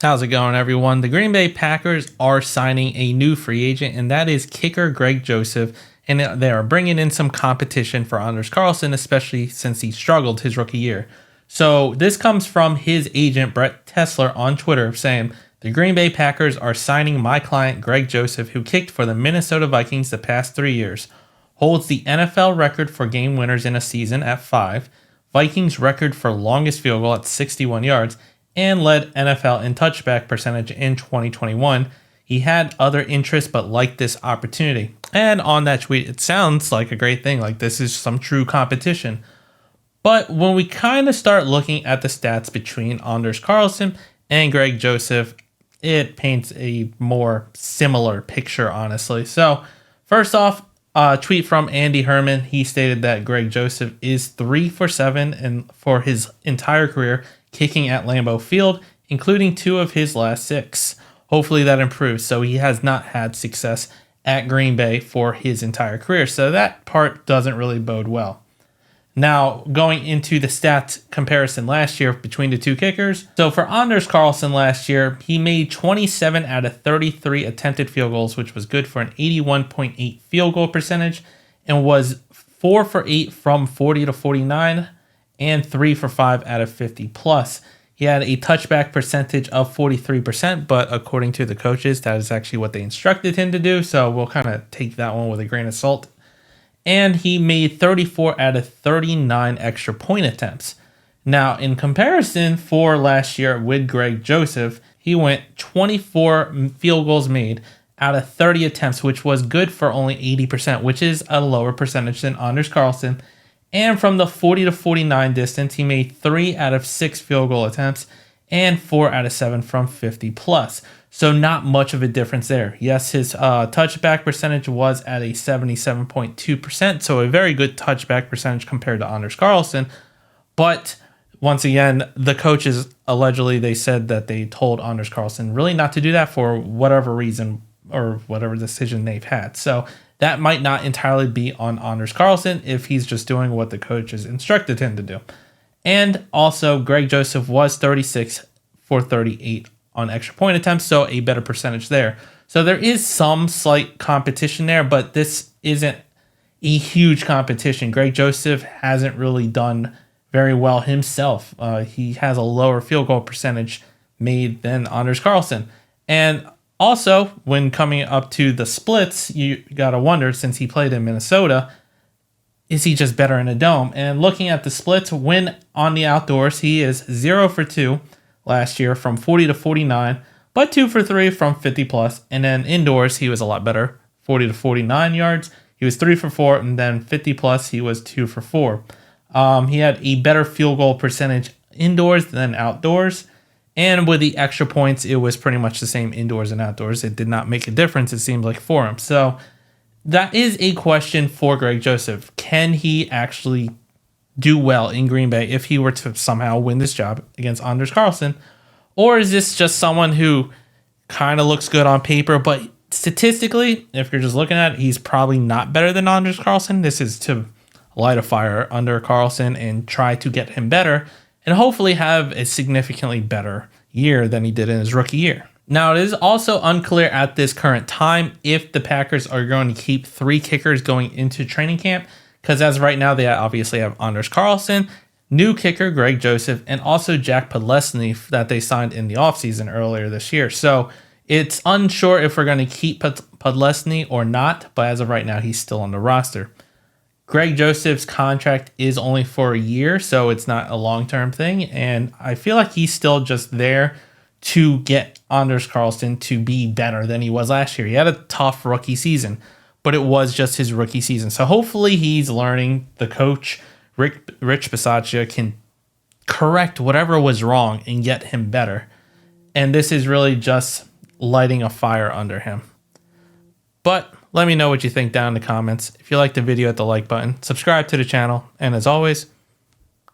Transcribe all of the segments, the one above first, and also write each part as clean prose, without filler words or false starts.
How's it going, everyone? The Green Bay Packers are signing a new free agent, and that is kicker Greg Joseph. And they are bringing in some competition for Anders Carlson, especially since he struggled his rookie year. So this comes from his agent, Brett Tessler, on Twitter, saying, "The Green Bay Packers are signing my client, Greg Joseph, who kicked for the Minnesota Vikings the past 3 years. Holds the NFL record for game winners in a season at 5, Vikings record for longest field goal at 61 yards, and led NFL in touchback percentage in 2021. He had other interests but liked this opportunity." And on that tweet, it sounds like a great thing, like this is some true competition. But when we kind of start looking at the stats between Anders Carlson and Greg Joseph, it paints a more similar picture, honestly. So first off, a tweet from Andy Herman. He stated that Greg Joseph is 3 for 7 and for his entire career kicking at Lambeau Field, including 2 of his last 6. Hopefully that improves. So he has not had success at Green Bay for his entire career. So that part doesn't really bode well. Now, going into the stats comparison last year between the two kickers. So for Anders Carlson last year, he made 27 out of 33 attempted field goals, which was good for an 81.8 field goal percentage, and was 4 for 8 from 40 to 49 and 3 for 5 out of 50 plus. He had a touchback percentage of 43%, but according to the coaches, that is actually what they instructed him to do. So we'll kind of take that one with a grain of salt. And he made 34 out of 39 extra point attempts. Now, in comparison for last year with Greg Joseph, he went 24 field goals made out of 30 attempts, which was good for only 80%, which is a lower percentage than Anders Carlson. And from the 40 to 49 distance, he made 3 out of 6 field goal attempts and 4 out of 7 from 50 plus. So not much of a difference there. Yes, his touchback percentage was at a 77.2%, so a very good touchback percentage compared to Anders Carlson. But once again, the coaches allegedly, they said that they told Anders Carlson really not to do that for whatever reason or whatever decision they've had. So that might not entirely be on Anders Carlson if he's just doing what the coaches instructed him to do. And also, Greg Joseph was 36 for 38 on extra point attempts, so a better percentage there. So there is some slight competition there, but this isn't a huge competition. Greg Joseph hasn't really done very well himself. He has a lower field goal percentage made than Anders Carlson. And also, when coming up to the splits, you gotta wonder, since he played in Minnesota, is he just better in a dome? And looking at the splits, when on the outdoors, he is 0 for 2 last year from 40 to 49, but 2 for 3 from 50 plus. And then indoors, he was a lot better, 40 to 49 yards. He was 3 for 4, and then 50 plus, he was 2 for 4. He had a better field goal percentage indoors than outdoors. And with the extra points, it was pretty much the same indoors and outdoors. It did not make a difference, it seemed like, for him. So that is a question for Greg Joseph. Can he actually do well in Green Bay if he were to somehow win this job against Anders Carlson? Or is this just someone who kind of looks good on paper, but statistically, if you're just looking at it, he's probably not better than Anders Carlson? This is to light a fire under Carlson and try to get him better and hopefully have a significantly better year than he did in his rookie year. Now, it is also unclear at this current time if the Packers are going to keep 3 kickers going into training camp, because as of right now, they obviously have Anders Carlson, new kicker Greg Joseph, and also Jack Podlesny that they signed in the offseason earlier this year. So it's unsure if we're going to keep Podlesny or not, but as of right now, he's still on the roster. Greg Joseph's contract is only for a year, so it's not a long-term thing, and I feel like he's still just there to get Anders Carlson to be better than he was last year. He had a tough rookie season, but it was just his rookie season. So hopefully he's learning. The coach, Rich Bisaccia, can correct whatever was wrong and get him better. And this is really just lighting a fire under him. But let me know what you think down in the comments. If you liked the video, hit the like button, subscribe to the channel, and as always,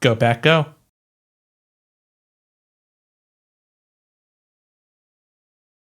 go Pack Go.